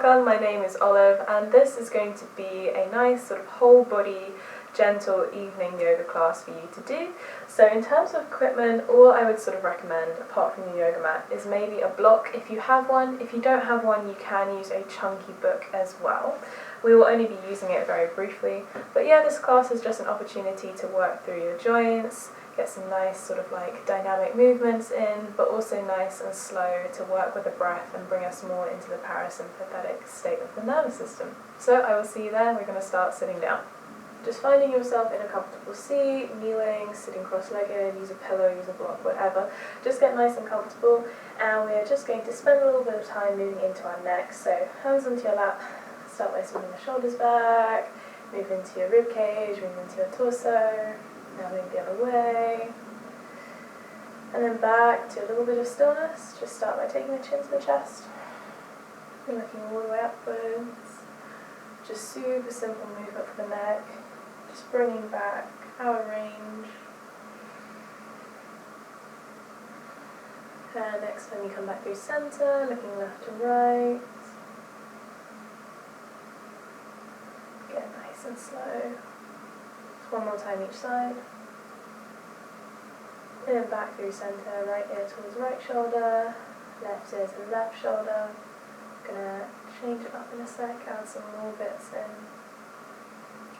welcome. My name is Olive and this is going to be a nice sort of whole body gentle evening yoga class for you to do. So in terms of equipment, all I would sort of recommend apart from the yoga mat is maybe a block if you have one. If you don't have one, you can use a chunky book as well. We will only be using it very briefly, but yeah, this class is just an opportunity to work through your joints, get some nice sort of like dynamic movements in, but also nice and slow to work with the breath and bring us more into the parasympathetic state of the nervous system. So I will see you there. We're going to start sitting down. Just finding yourself in a comfortable seat, kneeling, sitting cross-legged, use a pillow, use a block, whatever. Just get nice and comfortable, and we're just going to spend a little bit of time moving into our neck. So hands onto your lap, start by swinging the shoulders back, move into your rib cage, move into your torso. Now move the other way, and then back to a little bit of stillness. Just start by taking the chin to the chest and looking all the way upwards. Just super simple movement for the neck, just bringing back our range. And next time you come back through center, looking left and right. Get nice and slow. One more time each side. And then back through centre, right ear towards right shoulder, left ear to left shoulder. Gonna change it up in a sec, add some more bits in.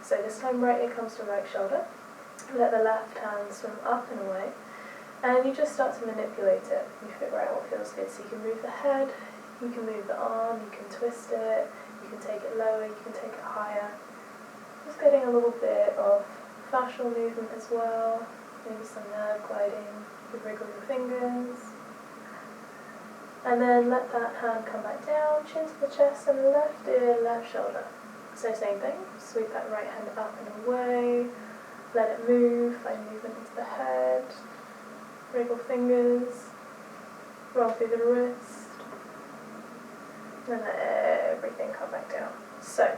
So this time right ear comes to right shoulder. Let the left hand swim up and away. And you just start to manipulate it. You figure out what feels good. So you can move the head, you can move the arm, you can twist it, you can take it lower, you can take it higher. Just getting a little bit of fascial movement as well, maybe some nerve gliding. You wriggle your fingers. And then let that hand come back down, chin to the chest and left ear, left shoulder. So same thing, sweep that right hand up and away, let it move, find movement into the head, wriggle fingers, roll through the wrist, and let everything come back down. So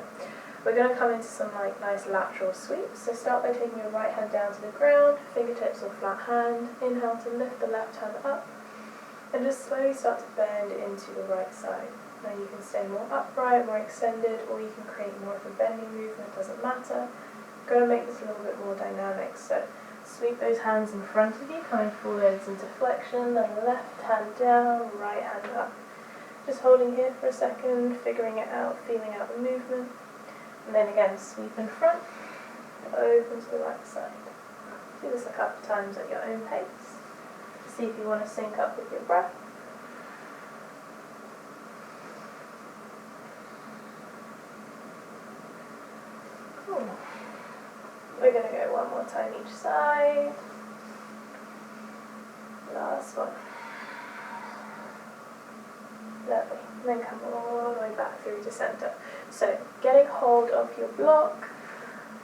we're going to come into some like nice lateral sweeps. So start by taking your right hand down to the ground, fingertips or flat hand. Inhale to lift the left hand up, and just slowly start to bend into the right side. Now you can stay more upright, more extended, or you can create more of a bending movement, doesn't matter. Going to make this a little bit more dynamic. So sweep those hands in front of you, coming forwards into flexion, then left hand down, right hand up. Just holding here for a second, figuring it out, feeling out the movement. And then again, sweep in front, open to the right side. Do this a couple times at your own pace. See if you want to sync up with your breath. Cool. We're going to go one more time each side. Last one. Lovely. And then come all the way back through to center. So getting hold of your block,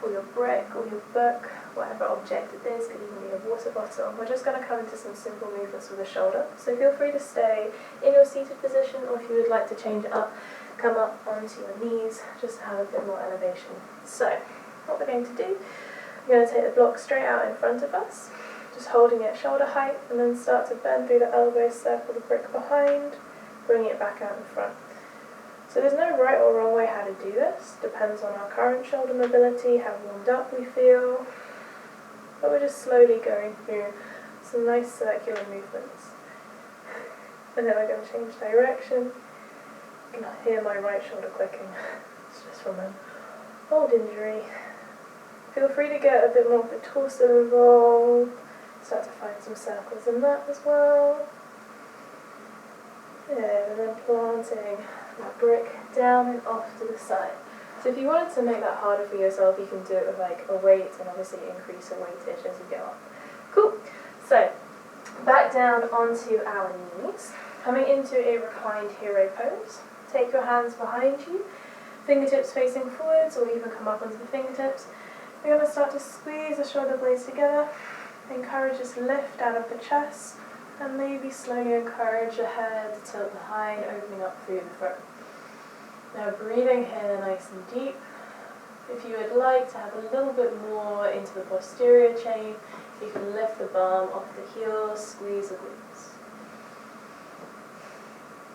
or your brick, or your book, whatever object it is, could even be a water bottle. We're just going to come into some simple movements with the shoulder. So feel free to stay in your seated position, or if you would like to change it up, come up onto your knees, just to have a bit more elevation. So what we're going to do, we're going to take the block straight out in front of us, just holding it shoulder height, and then start to bend through the elbows, circle the brick behind, bring it back out in front. So there's no right or wrong way how to do this. Depends on our current shoulder mobility, how warmed up we feel. But we're just slowly going through some nice circular movements. And then we're going to change direction. You can hear my right shoulder clicking. It's just from an old injury. Feel free to get a bit more of the torso involved. Start to find some circles in that as well. Yeah, and then planting that brick down and off to the side. So if you wanted to make that harder for yourself, you can do it with like a weight and obviously increase the weightage as you go up. Cool. So back down onto our knees, coming into a reclined hero pose. Take your hands behind you, fingertips facing forwards, or even come up onto the fingertips. We're going to start to squeeze the shoulder blades together. Encourage this lift out of the chest. And maybe slowly encourage your head to tilt behind, opening up through the throat. Now breathing here nice and deep. If you would like to have a little bit more into the posterior chain, you can lift the bum off the heels, squeeze the glutes.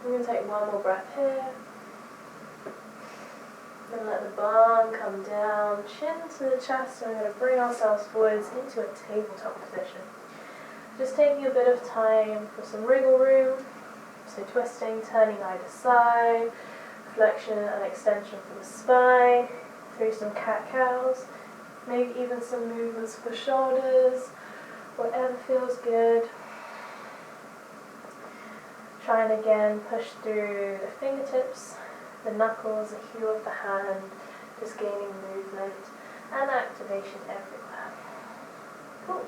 I'm going to take one more breath here. Then let the bum come down, chin to the chest, and we're going to bring ourselves forwards into a tabletop position. Just taking a bit of time for some wriggle room, so twisting, turning either side, flexion and extension for the spine, through some cat-cows, maybe even some movements for shoulders, whatever feels good. Try and again push through the fingertips, the knuckles, the heel of the hand, just gaining movement and activation everywhere. Cool.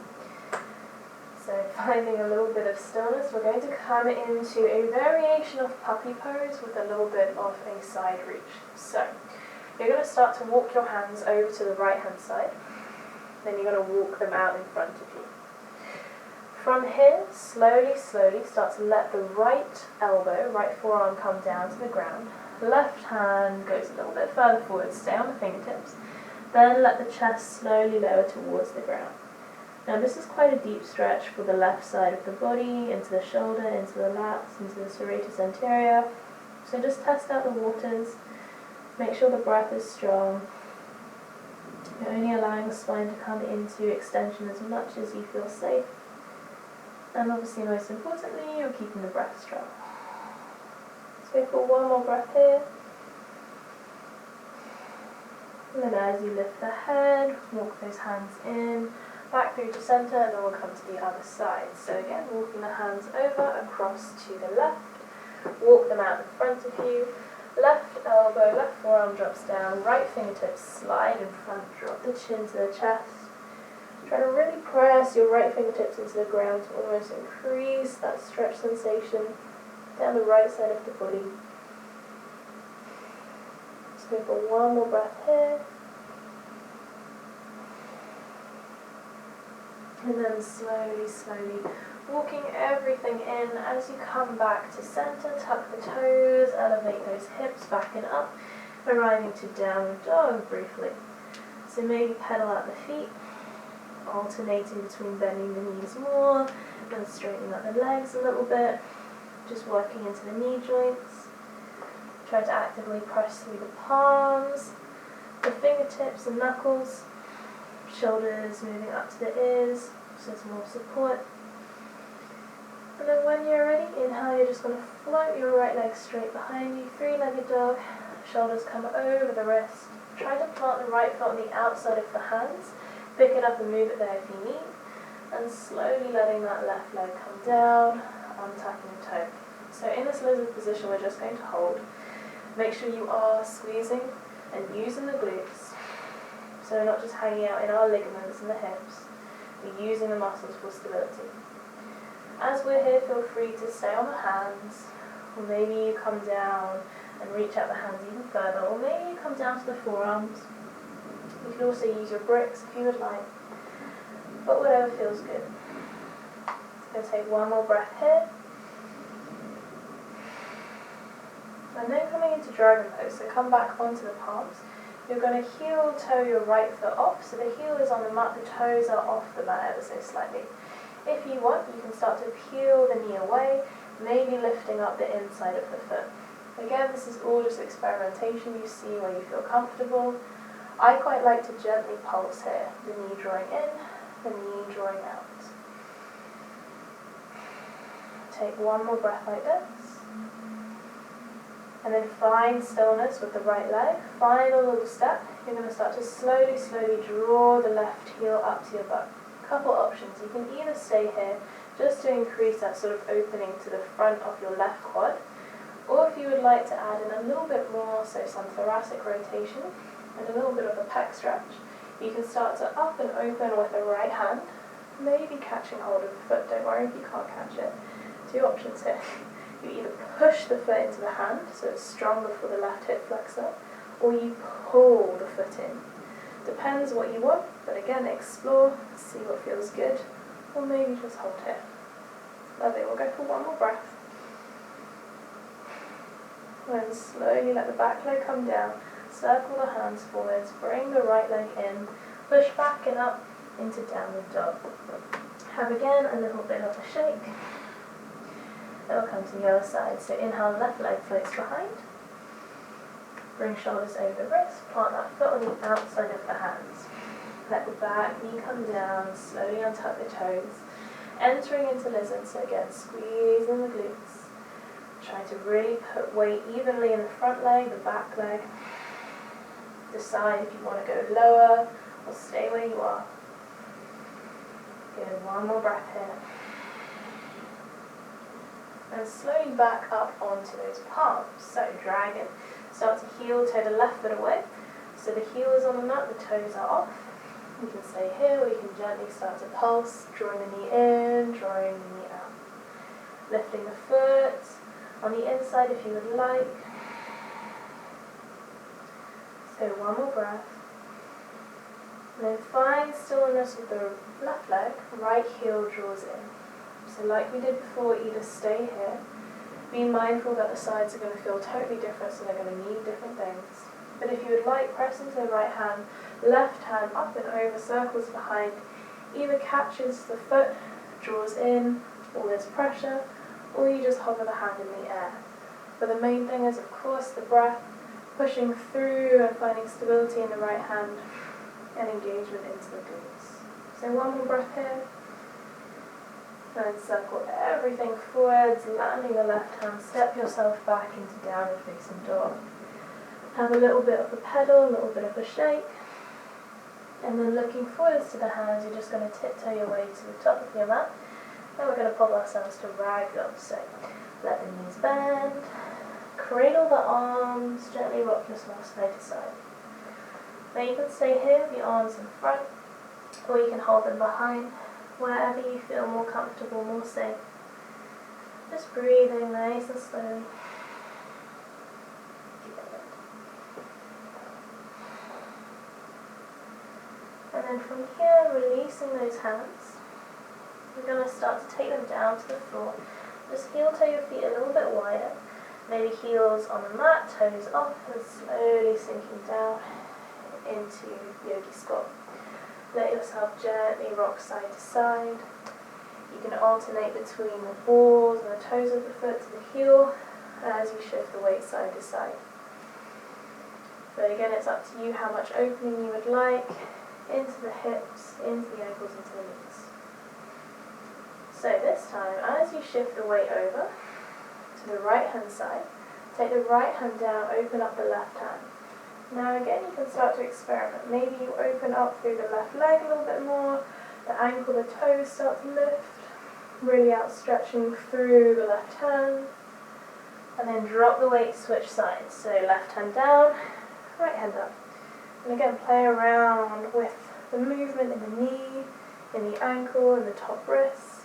So finding a little bit of stillness, we're going to come into a variation of puppy pose with a little bit of a side reach. So you're going to start to walk your hands over to the right hand side, then you're going to walk them out in front of you. From here, slowly start to let the right elbow, right forearm come down to the ground. Left hand goes a little bit further forward, stay on the fingertips. Then let the chest slowly lower towards the ground. Now this is quite a deep stretch for the left side of the body, into the shoulder, into the lats, into the serratus anterior. So just test out the waters, make sure the breath is strong. You're only allowing the spine to come into extension as much as you feel safe. And obviously, most importantly, you're keeping the breath strong. So go for one more breath here. And then as you lift the head, walk those hands in, back through to center, and then we'll come to the other side. So again, walking the hands over, across to the left, walk them out in front of you. Left elbow, left forearm drops down, right fingertips slide in front, drop the chin to the chest. Try to really press your right fingertips into the ground to almost increase that stretch sensation down the right side of the body. Just go for one more breath here. And then slowly walking everything in. As you come back to center, tuck the toes, elevate those hips back and up, arriving to downward dog briefly. So maybe pedal out the feet, alternating between bending the knees more and straightening up the legs a little bit, just working into the knee joints. Try to actively press through the palms, the fingertips and knuckles, shoulders moving up to the ears, so some more support. And then when you're ready, inhale, you're just going to float your right leg straight behind you, three-legged dog, shoulders come over the wrist. Try to plant the right foot on the outside of the hands, pick it up and move it there if you need, and slowly letting that left leg come down, untucking the toe. So in this lizard position, we're just going to hold. Make sure you are squeezing and using the glutes, so we're not just hanging out in our ligaments and the hips, we're using the muscles for stability. As we're here, feel free to stay on the hands, or maybe you come down and reach out the hands even further, or maybe you come down to the forearms. You can also use your bricks if you would like, but whatever feels good. Just going to take one more breath here. And then coming into dragon pose, so come back onto the palms. You're going to heel toe your right foot off, so the heel is on the mat, the toes are off the mat ever so slightly. If you want, you can start to peel the knee away, maybe lifting up the inside of the foot. Again, this is all just experimentation. You see where you feel comfortable. I quite like to gently pulse here, the knee drawing in, the knee drawing out. Take one more breath like this. And then find stillness with the right leg. Final little step. You're going to start to slowly draw the left heel up to your butt. Couple options. You can either stay here just to increase that sort of opening to the front of your left quad, or if you would like to add in a little bit more, so some thoracic rotation and a little bit of a pec stretch, you can start to up and open with the right hand, maybe catching hold of the foot. Don't worry if you can't catch it. Two options here. You either push the foot into the hand, so it's stronger for the left hip flexor, or you pull the foot in. Depends what you want, but again, explore, see what feels good, or maybe just hold here. Lovely, we'll go for one more breath. Then slowly let the back leg come down, circle the hands forwards, bring the right leg in, push back and up into downward dog. Have again a little bit of a shake. Then we'll come to the other side. So inhale, left leg floats behind. bring shoulders over the wrist, plant that foot on the outside of the hands. Let the back knee come down, slowly untuck the toes, entering into lizard, so again, squeezing the glutes. Try to really put weight evenly in the front leg, the back leg. Decide if you want to go lower or stay where you are. Good, one more breath here. And slowly back up onto those palms. So dragon. Start to heel toe the left foot away. So the heel is on the mat, the toes are off. You can stay here, or you can gently start to pulse, drawing the knee in, drawing the knee out. Lifting the foot on the inside if you would like. So one more breath. And then find stillness with the left leg, right heel draws in. So like we did before, either stay here, be mindful that the sides are going to feel totally different, so they're going to need different things. But if you would like, press into the right hand, left hand up and over, circles behind, either catches the foot, draws in, or there's pressure, or you just hover the hand in the air. But the main thing is, of course, the breath, pushing through and finding stability in the right hand, and engagement into the glutes. So one more breath here. And circle everything forwards, landing the left hand, step yourself back into downward facing dog. Have a little bit of a pedal, a little bit of a shake. And then looking forwards to the hands, you're just going to tiptoe your way to the top of your mat. Then we're going to pop ourselves to ragdoll. So let the knees bend, cradle the arms, gently rock yourself side to side. Now you can stay here with your arms in front, or you can hold them behind, wherever you feel more comfortable, more safe. Just breathing nice and slowly. And then from here, releasing those hands, we're going to start to take them down to the floor. Just heel toe your feet a little bit wider. Maybe heels on the mat, toes off, and slowly sinking down into Yogi Squat. Let yourself gently rock side to side. You can alternate between the balls and the toes of the foot to the heel as you shift the weight side to side. But again, it's up to you how much opening you would like into the hips, into the ankles, into the knees. So this time, as you shift the weight over to the right hand side, take the right hand down, open up the left hand. Now again, you can start to experiment. Maybe you open up through the left leg a little bit more, the ankle, the toes start to lift, really outstretching through the left hand, and then drop the weight, switch sides. So left hand down, right hand up. And again, play around with the movement in the knee, in the ankle, in the top wrist.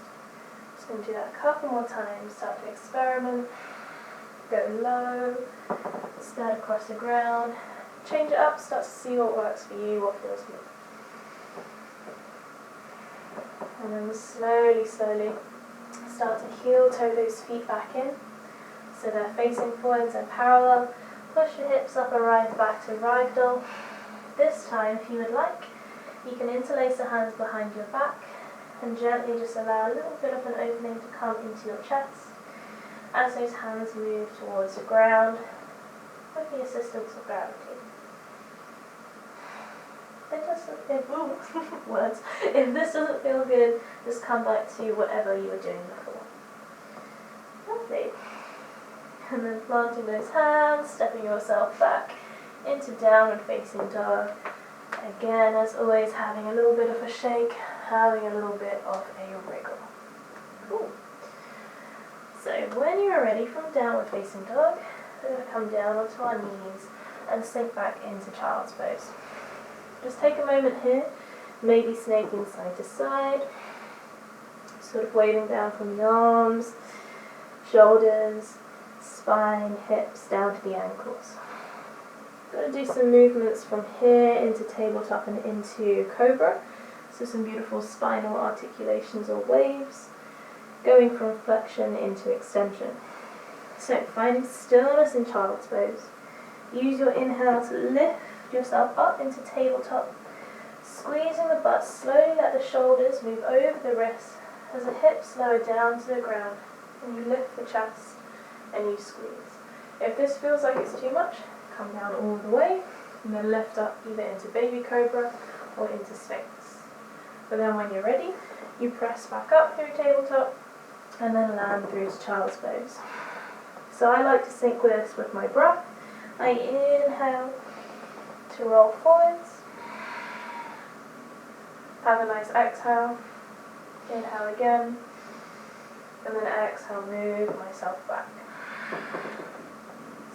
Just going to do that a couple more times. Start to experiment. Go low, stand across the ground. Change it up, start to see what works for you, what feels good. And then slowly start to heel toe those feet back in. So they're facing forwards and parallel. Push the hips up and rise back to ragdoll. This time, if you would like, you can interlace the hands behind your back and gently just allow a little bit of an opening to come into your chest as those hands move towards the ground with the assistance of gravity. If this doesn't feel good, just come back to whatever you were doing before. Lovely. And then planting those hands, stepping yourself back into downward facing dog. Again, as always, having a little bit of a shake, having a little bit of a wriggle. Cool. So when you're ready from downward facing dog, we're going to come down onto our knees and sink back into child's pose. Just take a moment here, maybe snaking side to side, sort of waving down from the arms, shoulders, spine, hips, down to the ankles. Going to do some movements from here into tabletop and into cobra. So some beautiful spinal articulations or waves, going from flexion into extension. So finding stillness in child's pose. Use your inhale to lift yourself up into tabletop, squeezing the butt. Slowly let the shoulders move over the wrists as the hips lower down to the ground, and you lift the chest and you squeeze. If this feels like it's too much, come down all the way, and then lift up either into baby cobra or into sphinx. But then when you're ready, you press back up through tabletop and then land through to child's pose. So I like to sync this with my breath. I inhale to roll forwards. Have a nice exhale. Inhale again. And then exhale, move myself back.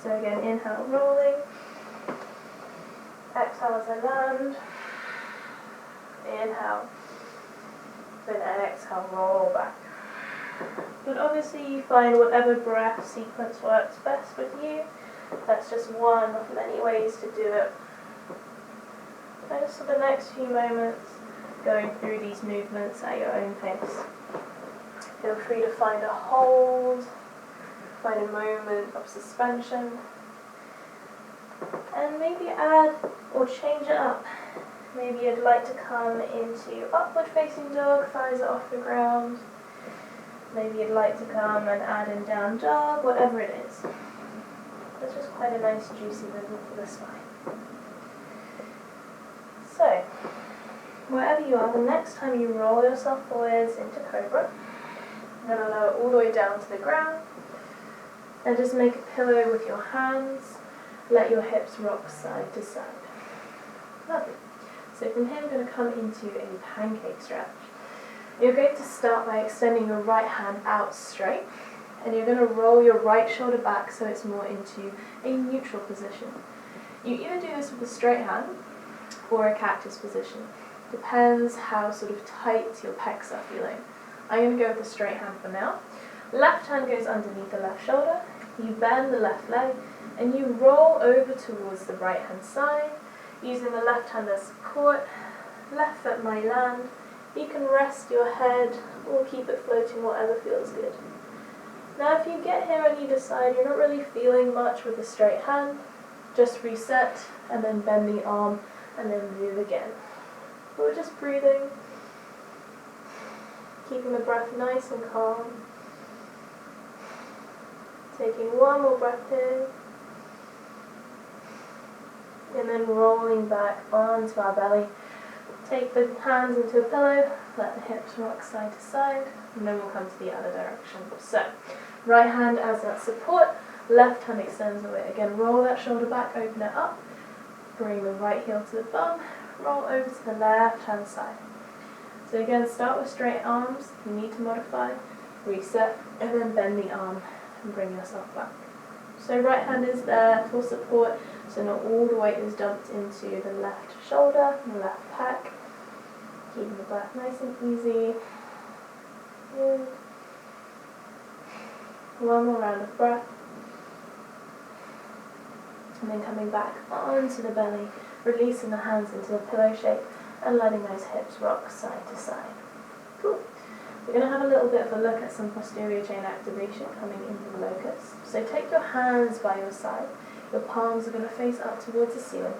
So again, inhale, rolling. Exhale as I land. Inhale. Then exhale, roll back. But obviously you find whatever breath sequence works best with you. That's just one of many ways to do it. And just for the next few moments, going through these movements at your own pace. Feel free to find a hold, find a moment of suspension, and maybe add or change it up. Maybe you'd like to come into upward facing dog, thighs are off the ground. Maybe you'd like to come and add in down dog, whatever it is. It's just quite a nice juicy movement for the spine. So, wherever you are, the next time you roll yourself forwards into cobra, you're going to lower all the way down to the ground, and just make a pillow with your hands. Let your hips rock side to side. Lovely. So from here, we're going to come into a pancake stretch. You're going to start by extending your right hand out straight, and you're going to roll your right shoulder back so it's more into a neutral position. You either do this with a straight hand or a cactus position. Depends how sort of tight your pecs are feeling. I'm going to go with the straight hand for now. Left hand goes underneath the left shoulder. You bend the left leg and you roll over towards the right hand side, using the left hand as support. Left foot might land. You can rest your head or keep it floating, whatever feels good. Now if you get here on either side, you're not really feeling much with the straight hand, just reset and then bend the arm and then move again. We're just breathing, keeping the breath nice and calm. Taking one more breath in, and then rolling back onto our belly. Take the hands into a pillow, let the hips rock side to side, and then we'll come to the other direction. So, right hand as that support, left hand extends away. Again, roll that shoulder back, open it up, bring the right heel to the bum, roll over to the left hand side. So again, start with straight arms. If you need to modify, reset, and then bend the arm and bring yourself back. So right hand is there for support, so not all the weight is dumped into the left shoulder, the left pec. Keeping the breath nice and easy. And one more round of breath. And then coming back onto the belly, releasing the hands into a pillow shape and letting those hips rock side to side. Cool. We're going to have a little bit of a look at some posterior chain activation coming into the locus. So take your hands by your side. Your palms are going to face up towards the ceiling.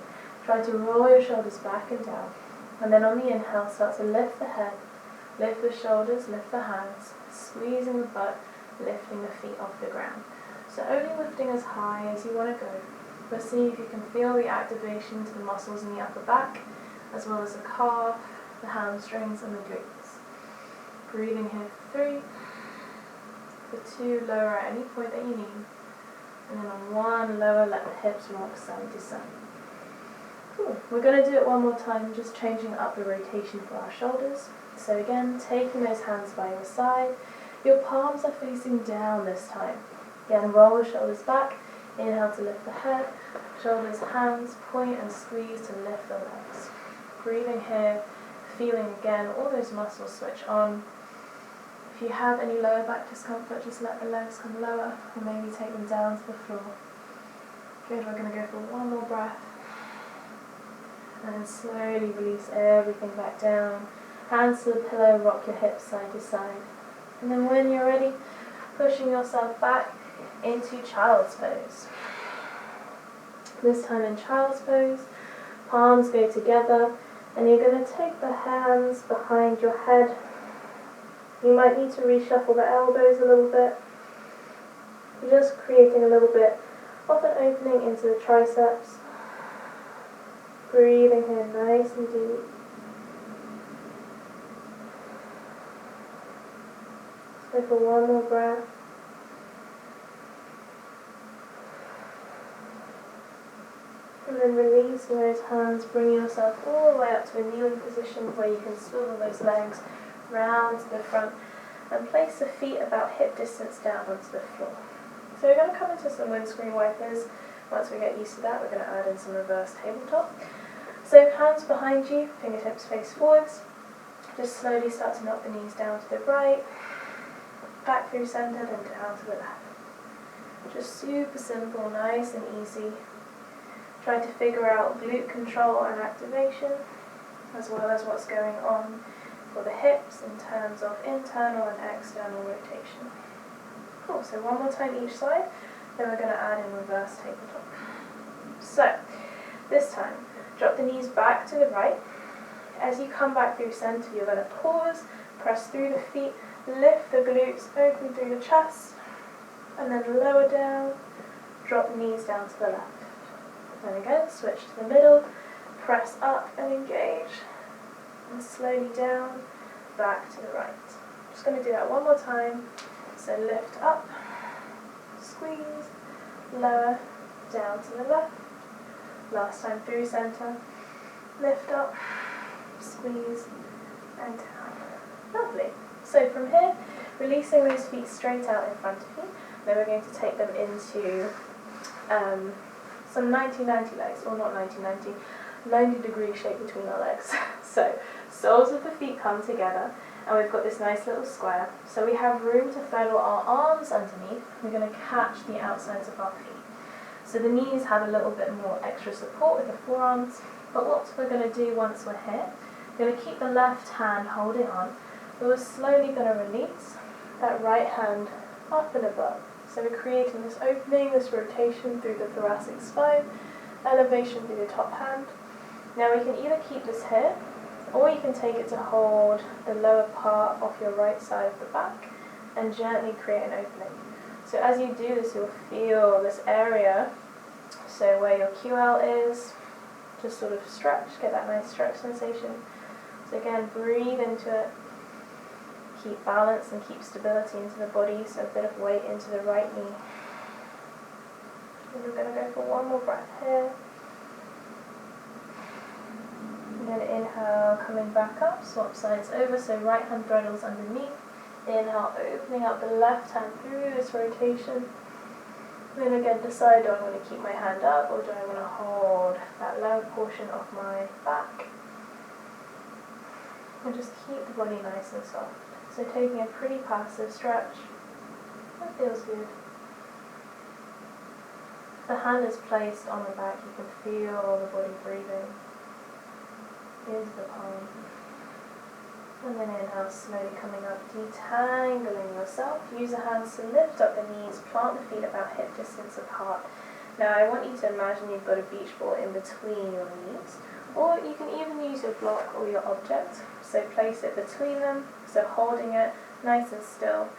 Try to roll your shoulders back and down. And then on the inhale, start to lift the head, lift the shoulders, lift the hands, squeezing the butt, lifting the feet off the ground. So only lifting as high as you want to go. But see if you can feel the activation to the muscles in the upper back, as well as the calf, the hamstrings, and the glutes. Breathing here for 3, for 2, lower at any point that you need, and then on 1, lower, let the hips rock side to side. Cool. We're going to do it one more time, just changing up the rotation for our shoulders. So again, taking those hands by your side, your palms are facing down this time. Again, roll the shoulders back, inhale to lift the head, shoulders, hands, point and squeeze to lift the legs. Breathing here, feeling again all those muscles switch on. If you have any lower back discomfort, just let the legs come lower or maybe take them down to the floor. Good, we're going to go for one more breath. And then slowly release everything back down. Hands to the pillow, rock your hips side to side. And then when you're ready, pushing yourself back into child's pose. This time in child's pose, palms go together, and you're going to take the hands behind your head. You might need to reshuffle the elbows a little bit. You're just creating a little bit often opening into the triceps. Breathing here nice and deep. So for one more breath. And then releasing those hands, bringing yourself all the way up to a kneeling position where you can swivel those legs round to the front and place the feet about hip distance down onto the floor. So we're going to come into some windscreen wipers. Once we get used to that, we're going to add in some reverse tabletop. So hands behind you, fingertips face forwards. Just slowly start to knock the knees down to the right, back through centre, then down to the left. Just super simple, nice and easy. Try to figure out glute control and activation, as well as what's going on for the hips in terms of internal and external rotation. Cool, so one more time each side, then we're going to add in reverse tabletop. So, this time, drop the knees back to the right. As you come back through centre, you're going to pause, press through the feet, lift the glutes, open through the chest, and then lower down, drop the knees down to the left. Then again, switch to the middle, press up and engage, and slowly down, back to the right. Just going to do that one more time. So lift up, squeeze, lower, down to the left. Last time through centre, lift up, squeeze, and down. Lovely. So from here, releasing those feet straight out in front of you. Then we're going to take them into some 90-90 legs, or not 90-90, 90-degree shape between our legs. So soles of the feet come together, and we've got this nice little square. So we have room to furrow our arms underneath. We're going to catch the outsides of our feet. So the knees have a little bit more extra support with the forearms. But what we're going to do once we're here, we're going to keep the left hand holding on, but we're slowly going to release that right hand up and above. So we're creating this opening, this rotation through the thoracic spine, elevation through the top hand. Now we can either keep this here, or you can take it to hold the lower part of your right side of the back and gently create an opening. So as you do this, you'll feel this area, so where your QL is, just sort of stretch, get that nice stretch sensation. So again, breathe into it. Keep balance and keep stability into the body, so a bit of weight into the right knee. And we're going to go for one more breath here. And then inhale, coming back up, swap sides over, so right hand threadles underneath. Inhale, opening up the left hand through this rotation. Then again, decide, do I want to keep my hand up, or do I want to hold that lower portion of my back? And just keep the body nice and soft. So taking a pretty passive stretch. That feels good. If the hand is placed on the back, you can feel the body breathing into the palm. And then inhale, slowly coming up, detangling yourself. Use the hands to lift up the knees, plant the feet about hip distance apart. Now I want you to imagine you've got a beach ball in between your knees. Or you can even use your block or your object. So place it between them, so holding it nice and still.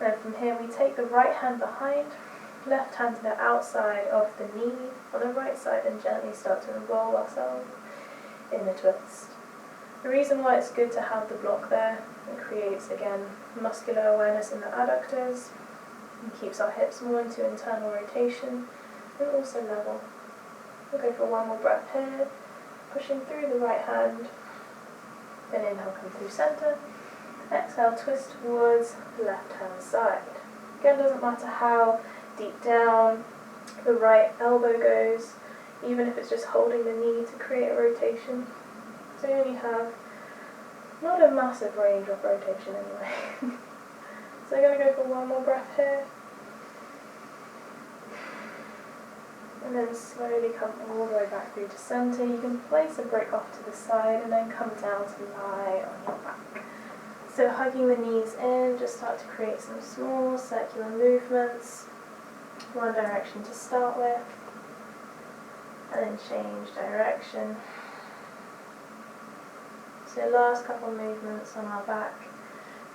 And then from here we take the right hand behind, left hand to the outside of the knee on the right side, and gently start to roll ourselves in the twist. The reason why it's good to have the block there, it creates again muscular awareness in the adductors, and keeps our hips more into internal rotation, and also level. We'll go for one more breath here, pushing through the right hand, then inhale, come through centre, exhale, twist towards the left hand side. Again, doesn't matter how deep down the right elbow goes, even if it's just holding the knee to create a rotation. So you only have not a massive range of rotation anyway. So I'm going to go for one more breath here. And then slowly come all the way back through to centre. You can place a brick off to the side and then come down to lie on your back. So hugging the knees in, just start to create some small circular movements. One direction to start with, and then change direction. So last couple movements on our back.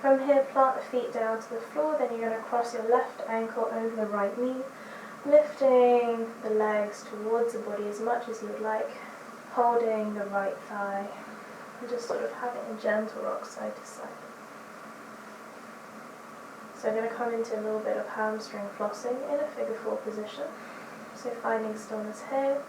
From here, plant the feet down to the floor, then you're going to cross your left ankle over the right knee, Lifting the legs towards the body as much as you would like, holding the right thigh, and just sort of having a gentle rock side to side. So I'm going to come into a little bit of hamstring flossing in a figure 4 position. So finding stillness here,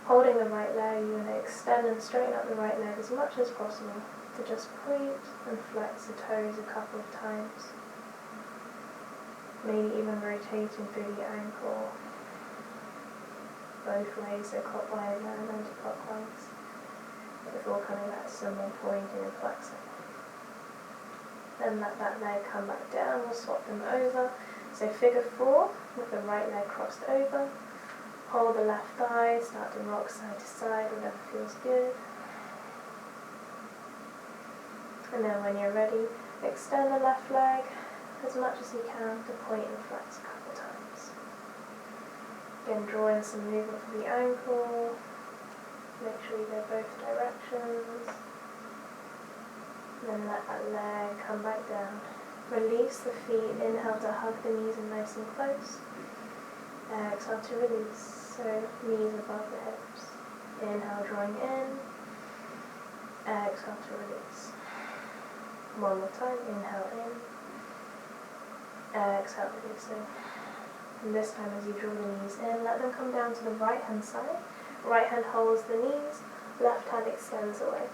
holding the right leg, you're going to extend and straighten up the right leg as much as possible to just point and flex the toes a couple of times. Maybe even rotating through the ankle both ways, so clockwise and anti-clockwise, before coming back to some more pointing and flexing. Then let that leg come back down, we'll swap them over. So figure 4 with the right leg crossed over. Hold the left thigh, start to rock side to side, whatever feels good. And then when you're ready, extend the left leg as much as you can to point and flex a couple times. Again, draw in some movement for the ankle. Make sure you go both directions. Then let that leg come back down. Release the feet, inhale to hug the knees in nice and close. Exhale to release, so knees above the hips. Inhale, drawing in. Exhale to release. One more time, inhale in. Exhale, releasing. And this time as you draw the knees in, let them come down to the right hand side. Right hand holds the knees, left hand extends away.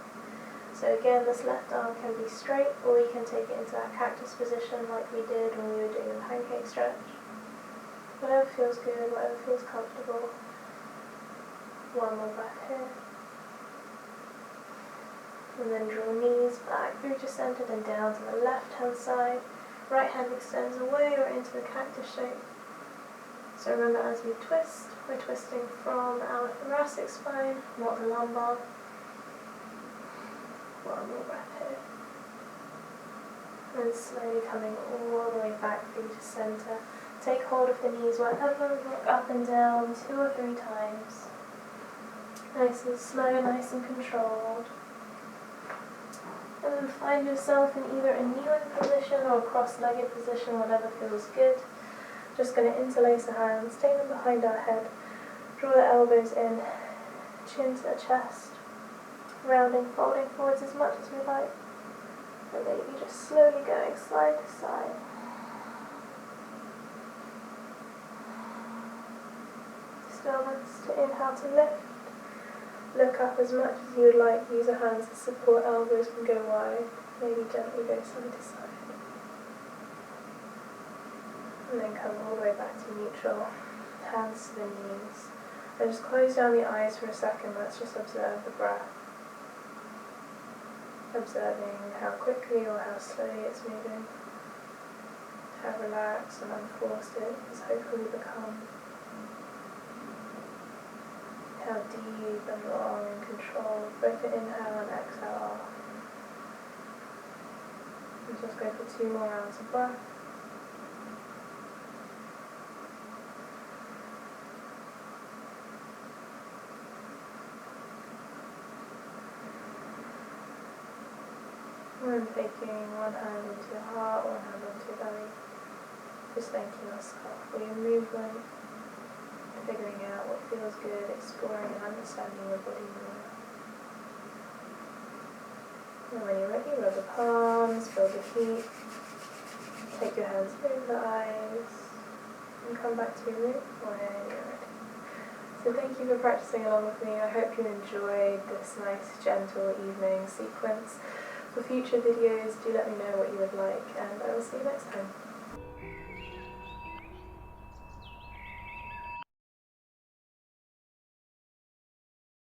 So again, this left arm can be straight, or you can take it into that cactus position like we did when we were doing the pancake stretch. Whatever feels good, whatever feels comfortable. One more breath here. And then draw knees back through to center, then down to the left hand side. Right hand extends away or into the cactus shape. So remember, as we twist, we're twisting from our thoracic spine, not the lumbar. One more breath here. And slowly coming all the way back through to center. Take hold of the knees wherever, rock up and down 2 or 3 times. Nice and slow, nice and controlled. And then find yourself in either a kneeling position or a cross-legged position, whatever feels good. Just going to interlace the hands, take them behind our head, draw the elbows in, chin to the chest. Rounding, folding forwards as much as we like, and maybe just slowly going side to side. Stillness to inhale to lift. Look up as much as you would like. Use your hands to support, elbows can go wide. Maybe gently go side to side. And then come all the way back to neutral. Hands to the knees. And just close down the eyes for a second. Let's just observe the breath. Observing how quickly or how slowly it's moving, how relaxed and unforced it has hopefully become, how deep and long and controlled both the inhale and exhale are. And just go for 2 more rounds of breath. And taking one hand into your heart, one hand onto your belly. Just thanking yourself for your movement, figuring out what feels good, exploring and understanding your body more. And when you're ready, rub the palms, feel the heat. Take your hands over the eyes and come back to your room when you're ready. So thank you for practicing along with me. I hope you enjoyed this nice, gentle evening sequence. For future videos, do let me know what you would like, and I will see you next time.